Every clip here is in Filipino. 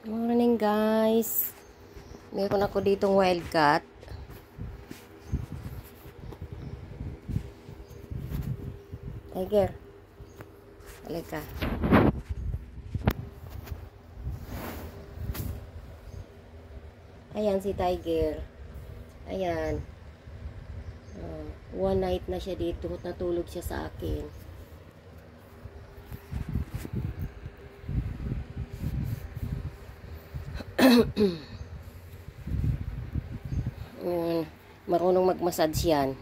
Morning guys. Meron ako ditong wildcat. Tiger. Halika. Ayan si Tiger. Ayan. One night na siya dito. Natulog siya sa akin. Marunong mag-massage yan.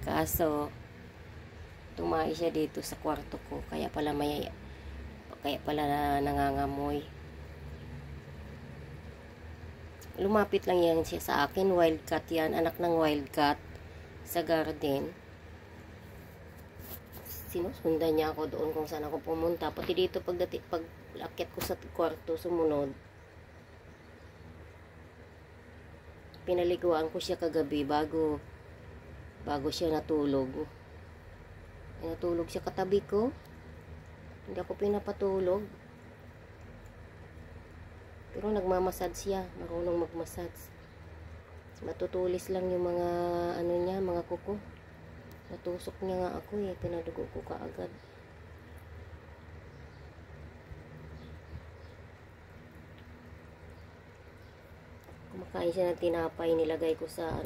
Kaso tumahi siya dito sa kwarto ko, kaya pala nangangamoy. Lumapit lang yan siya sa akin. Wildcat yan, anak ng wildcat sa garden. Sinusundan niya ako doon kung saan ako pumunta. Pati dito pag akyat ko sa kwarto, sumunod. Pinaliguan ko siya kagabi bago siya natulog. Natulog siya katabi ko. Hindi ako pinapatulog. Pero nagmamassage siya. Marunong magmassage. Matutulis lang yung mga mga kuko. Natusok niya nga ako eh. Pinadugo ko kaagad. Kumakain siya ng tinapay. Nilagay ko sa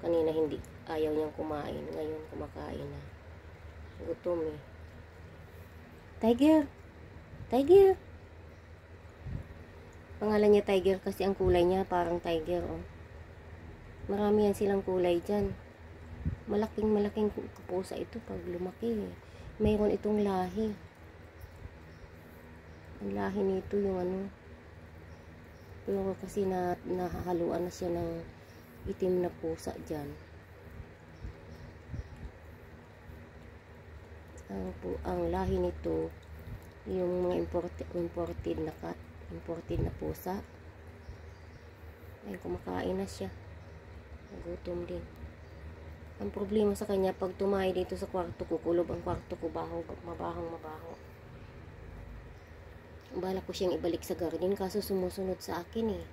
kanina hindi. Ayaw niyang kumain. Ngayon kumakain na. Gutom eh. Tiger! Tiger! Pangalan niya Tiger kasi ang kulay niya parang tiger oh. Marami yan silang kulay dyan. Malaking pusa ito pag lumaki. Mayroon itong lahi. Ang lahi nito yung pero kasi nahahaluan na siya ng itim na pusa dyan. Ang lahi nito yung mga imported na pusa. Ay kumakain na siya. Nagutom din. Ang problema sa kanya, pag tumahi dito sa kwarto ko, kulob ang kwarto ko, mabahong mabaho. Bala ko siyang ibalik sa garden, kaso sumusunod sa akin eh.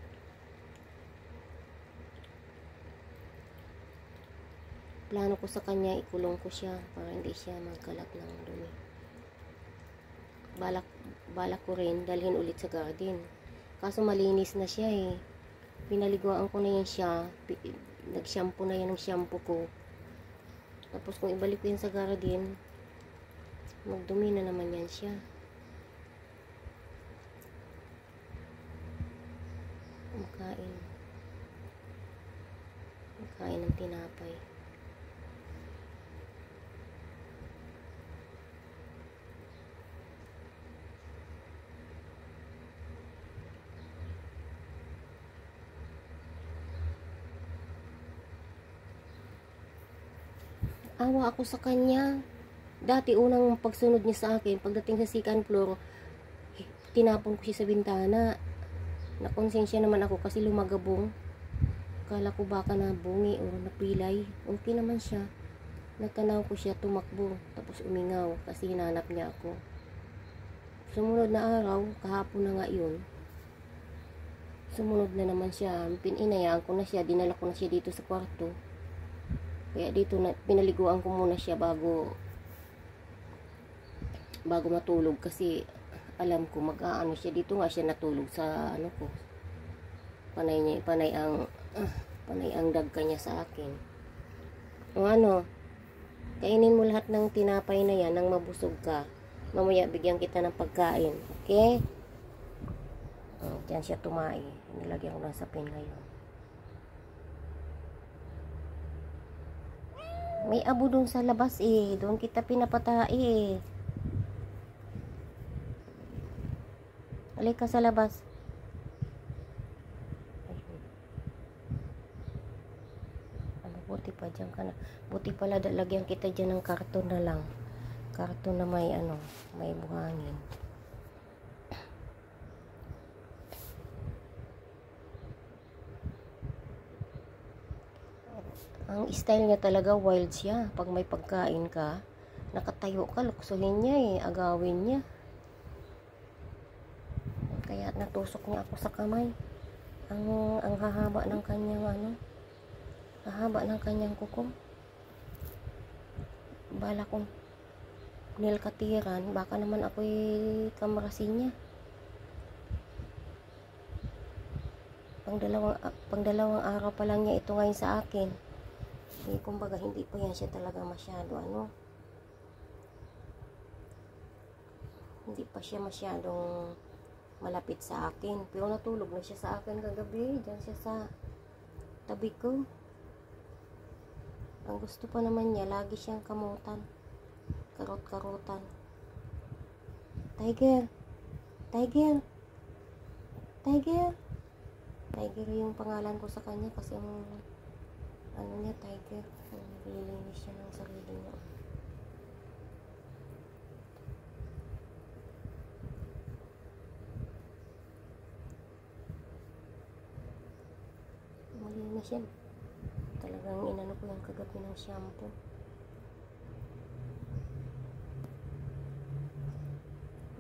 Plano ko sa kanya, ikulong ko siya, para hindi siya magkalat ng dumi. Balak ko rin, dalhin ulit sa garden. Kaso malinis na siya eh. Pinaliguan ko na yan siya, nag-shampoo na yan ng shampoo ko. Tapos kung ibalik ko yan sa garden, magdumi na naman yan siya. Makain ng tinapay. Awa ako sa kanya. Dati unang pagsunod niya sa akin, pagdating sa second floor, tinapon ko siya sa bintana. Nakonsensya naman ako kasi lumagabong. Kala ko baka nabungi o napilay. Okay naman siya. Natanaw ko siya, tumakbo. Tapos umingaw kasi hinanap niya ako. Sumunod na araw, kahapon na nga yun. Sumunod na naman siya. Inayaan ko na siya, dinala ko na siya dito sa kwarto. Kaya dito pinaliguan ko muna siya bago matulog kasi alam ko mag-aano siya dito nga siya natulog sa ko. Panay ang dagka niya sa akin. O kainin mo lahat ng tinapay na yan nang mabusog ka. Mamaya bigyan kita ng pagkain. Okay? Diyan siya tumahi. Nilagyan ko ng sapin ngayon. May abo doon sa labas eh. Doon kita pinapatai eh. Halika sa labas. Buti pa dyan ka na. Buti pala lagyan kita dyan ng karton na lang. Karton na may may buhangin. Ang style niya talaga wild siya. Pag may pagkain ka, Nakatayo ka, luksuhin niya eh, agawin niya. Kaya natusok niya ako sa kamay. Ang hahaba ng kanyang hahaba ng kanyang kuko. Bala kong nilkatiran, baka naman ako'y kamarasin niya. Pang dalawang araw pa lang niya ito ngayon sa akin. Kumbaga hindi pa yan siya talaga masyado hindi pa siya masyadong malapit sa akin. Pero natulog na siya sa akin kagabi. Diyan siya sa tabi ko. Ang gusto pa naman niya, lagi siyang kamutan. Karot-karotan. Tiger! Tiger! Tiger! Tiger yung pangalan ko sa kanya kasi niya, Tiger. Nililinis siya ng sarili niya. Malinis yan. Talagang inano ko yung kagabi ng shampoo.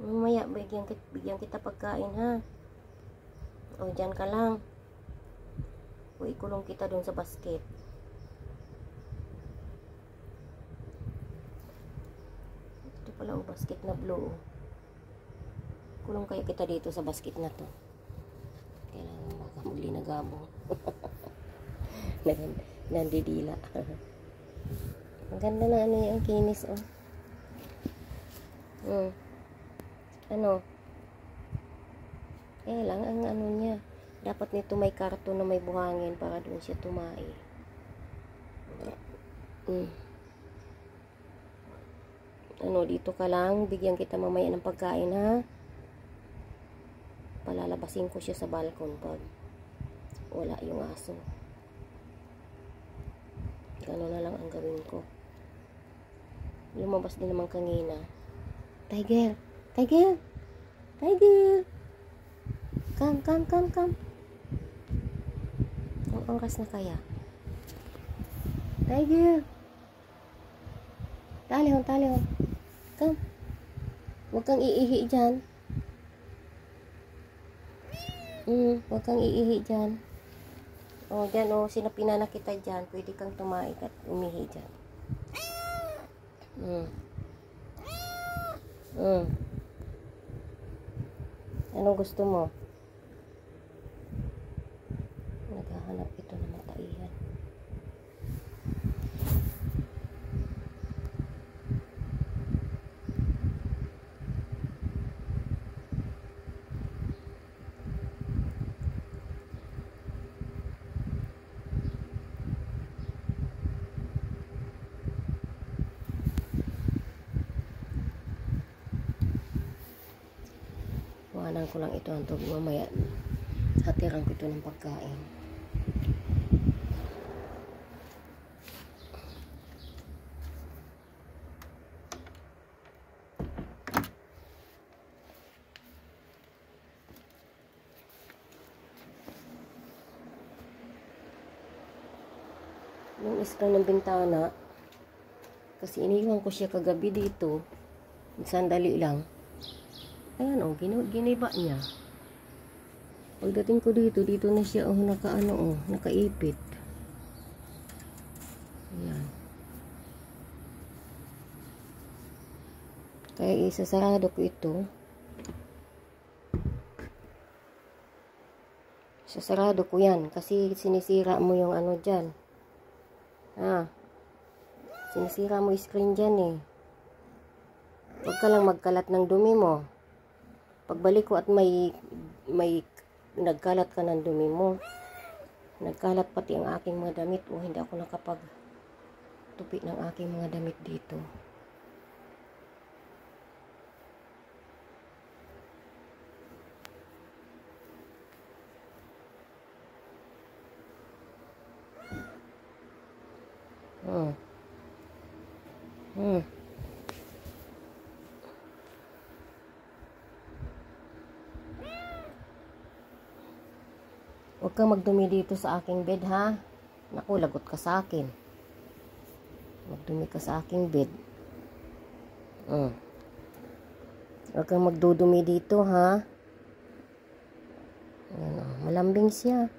Mamaya, bigyan kita pagkain ha. O, dyan ka lang. O, ikulong kita dun sa basket. Ito pala o, basket na blue. Kulong kaya kita dito sa basket na to. Kailangan makamuli na gabong. Nandidila. Ang ganda na yung kinis oh. Kaya lang ang niya, dapat nito may karton na may buhangin para doon siya tumai. Dito ka lang, bigyan kita mamaya ng pagkain ha. Palalabasin ko siya sa balkon pag wala yung aso. Gano'n na lang ang gawin ko. Lumabas din naman kanina. Tiger! Tiger! Tiger! Come. Ang oras na kaya? Tiger! Talihon. Come. Huwag kang iihi dyan. Huwag kang iihi dyan. O, dyan o, sinapina na kita dyan. Pwede kang tumaik at umihi dyan. Anong gusto mo? Naghahanap ito ng mataihan. Iwanan ko lang ito hanggang mamaya hatiran ko ito ng pagkain. Yung screen ng bintana kasi iniwan ko siya kagabi dito, sandali lang. Ayan o, giniba niya. Pagdating ko dito na siya nakaipit. Ayan. Kaya isasarado ko ito. Sasarado ko yan kasi sinisira mo yung dyan. Sinisira mo yung screen dyan eh. Huwag ka lang magkalat ng dumi mo. Pagbalik ko at may nagkalat ka ng dumi mo. Nagkalat pati ang aking mga damit. Hindi ako nakapagtupi ng aking mga damit dito. Huwag kang magdumi dito sa aking bed ha. Naku, lagot ka sa akin. Magdumi ka sa aking bed. Mm. Huwag kang magdudumi dito, ha? Ayan, oh. Malambing siya.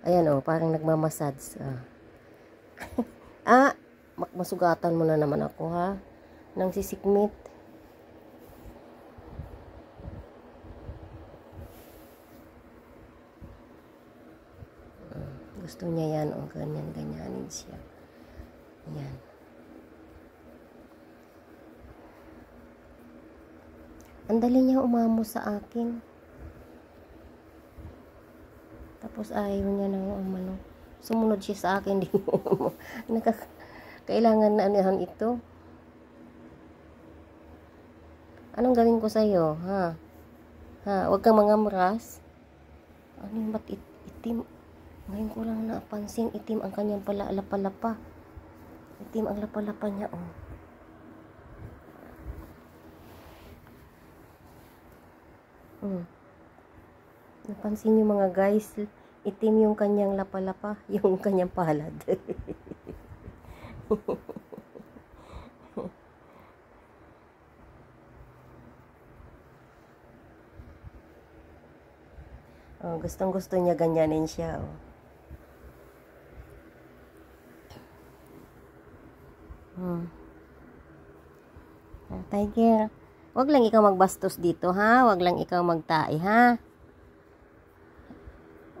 Ayan, oh, parang nagmamassage. Masugatan mo na naman ako, ha? Nang sisikmit. Gusto niya yan, oh, ganyan-ganyanin siya. Ayan. Ang dali niya umamo sa akin. Tapos ayaw niya na sumunod siya sa akin. Kailangan na anihan ito. Anong gawin ko sa'yo, ha? Ha? Huwag kang mangamras. Ano yung ba't itim? Ngayon ko lang napansin, itim ang kanyang lapalapa. Itim ang lapalapa niya, oh. Napansin niyo mga guys, itim yung kanyang lapalapa, yung kanyang palad. Oh, gustong-gusto niya ganyanin siya, oh. Tiger, wag lang ikaw magbastos dito, ha? Wag lang ikaw magtae, ha?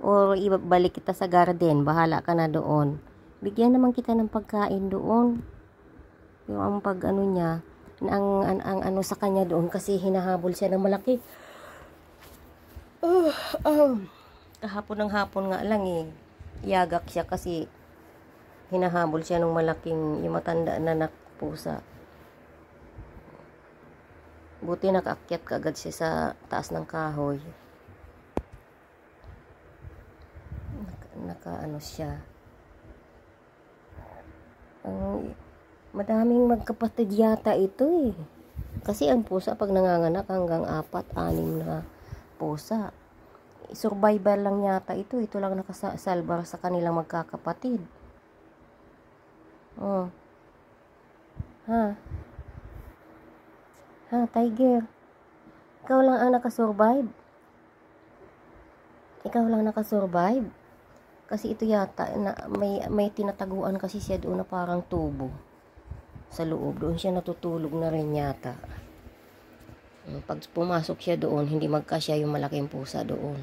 O ibalik kita sa garden, bahala ka na doon. Bigyan naman kita ng pagkain doon. Yung pag ano niya, ang ano sa kanya doon kasi hinahabol siya ng malaki. Kahapon ng hapon nga lang eh. Iyagak siya kasi hinahabol siya ng malaking yung matanda na pusa. Buti nakaakyat kaagad siya sa taas ng kahoy. Nakaano siya. Madaming magkapatid yata ito eh. Kasi ang pusa pag nanganganak hanggang 4-6 na pusa. Survivor lang yata ito. Ito lang nakasalbar sa kanilang magkakapatid. Oh. Ha? Ha, Tiger? Ikaw lang ang nakasurvive? Ikaw lang nakasurvive? Kasi ito yata, may tinataguan kasi siya doon na parang tubo. Sa loob, doon siya natutulog na rin yata. Pag pumasok siya doon, hindi magkasya yung malaking pusa doon.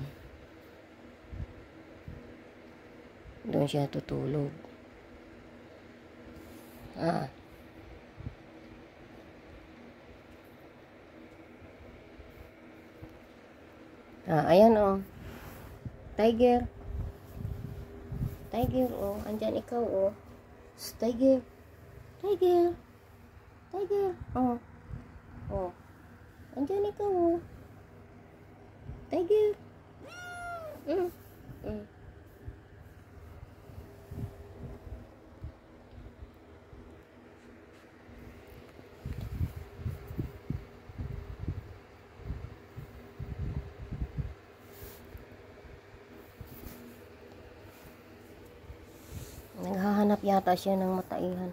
Doon siya natutulog. Ayan oh. Tiger. Tiger oh. Andyan ikaw oh. Tiger. Tiger. Tiger. Oh. Oh. Andyan ikaw oh. Tiger. Naghahanap yata siya ng mataihan.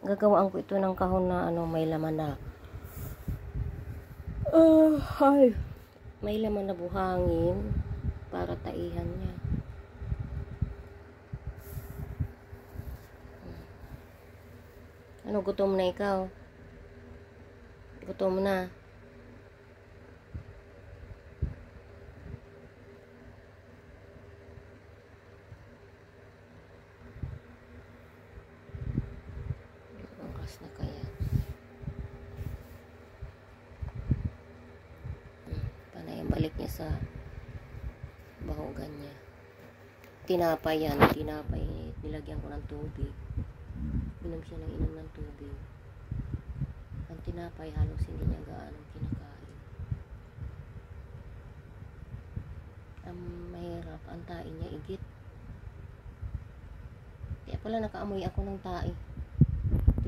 Gagawaan ko ito ng kahon na may laman na may laman na buhangin para taihan niya. Ano, gutom na ikaw? Gutom na? Na kaya panay ang balik niya sa bahugan niya. Tinapay yan, nilagyan ko ng tubig, inom siya ng inom ng tubig. Ang tinapay halos hindi niya gaano kinakain. Ang mahirap ang tae niya igit, kaya pala nakaamoy ako ng tae.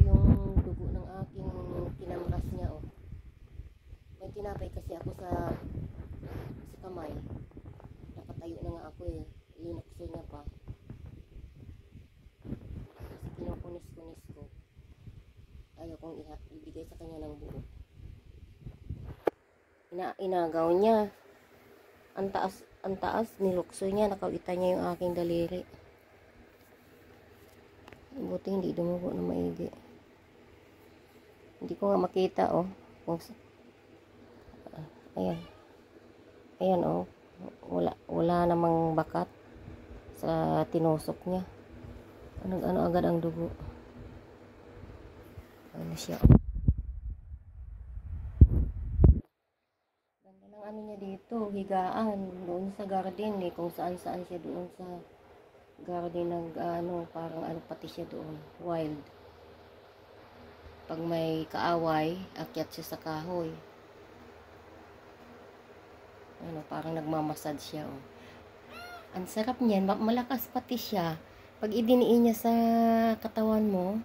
Yung dugo ng aking kinamras niya oh. May tinapay kasi ako sa kamay. Nakatayo na nga ako eh. Linukso niya pa. Kasi kinukunis-kunis ko. Ayaw kong ibigay sa kanya ng buo. inagaw niya. Ang taas, nilukso niya, nakawita niya yung aking daliri. Buti hindi dumugo na maigi. Hindi ko nga makita, oh. Ayan. Ayan, oh. Wala namang bakat sa tinusok niya. Ano agad ang dugo. Ano siya, oh. Ganda ng ano niya dito, higaan. Doon sa garden, eh. Kung saan siya doon sa garden ng parang pati siya doon. Wild. Pag may kaaway, akyat siya sa kahoy. Parang nagmamasad siya, oh. Ang sarap niyan, malakas pati siya. Pag idiniin niya sa katawan mo,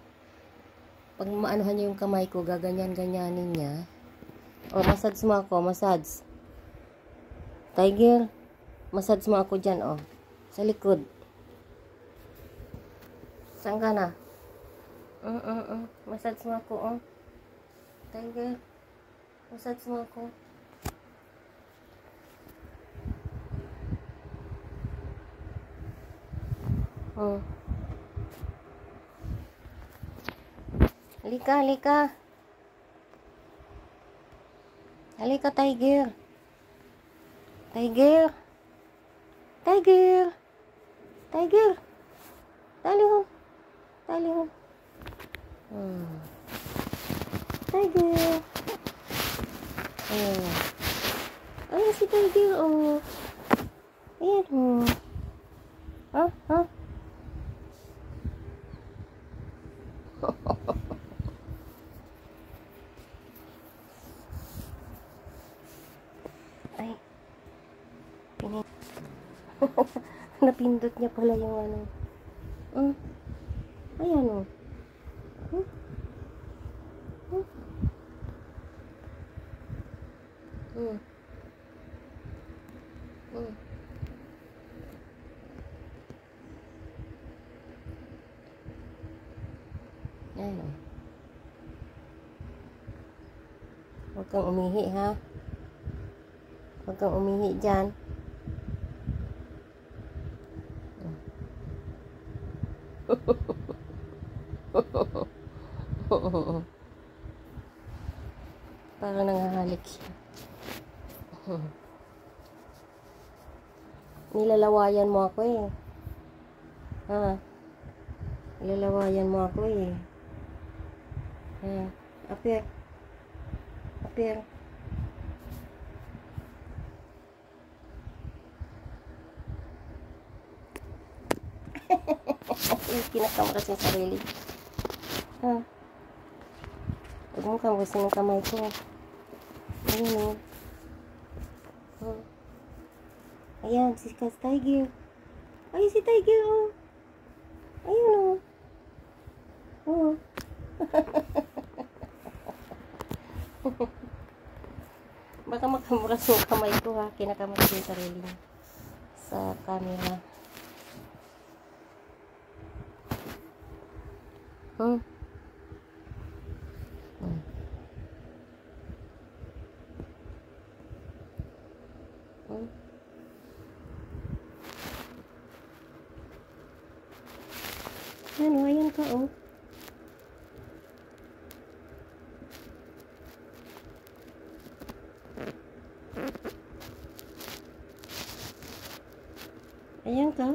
pag maanuhan niya yung kamay ko, gaganyan-ganyanin niya. O, massage mo ako, massage. Tiger, massage mo ako dyan, oh. Sa likod. Saan ka na? Massage mo ako, oh. Tiger, massage mo ako. Oh. Halika, halika. Halika, Tiger. Tiger. Tiger. Tiger. Tali ho. Tali ho. Tiger. Oh. Ayan si Tiger, oh. Ayan, oh. Ha? Ay. Napindot niya pala yung ano. Ayan, oh. Ayan, oh. Huwag kang umihi, ha? Huwag kang umihi dyan. Parang nangahalik siya. Nilalawayan mo ako, eh. Ha? Nilalawayan mo ako, eh. Ha? Apir. Apir. Kinakamuras yung sarili. Ha? Huwag mo kamurasin ng kamay ko. Ayan, oh. Ayan, si Tiger. Ay, si Tiger, oh. Ayun, oh. Oh. Baka makamuras yung kamay ko, ha. Kinakamuras yung sarili niya sa camera. Ano, ayan ka, oh. Ayan ka.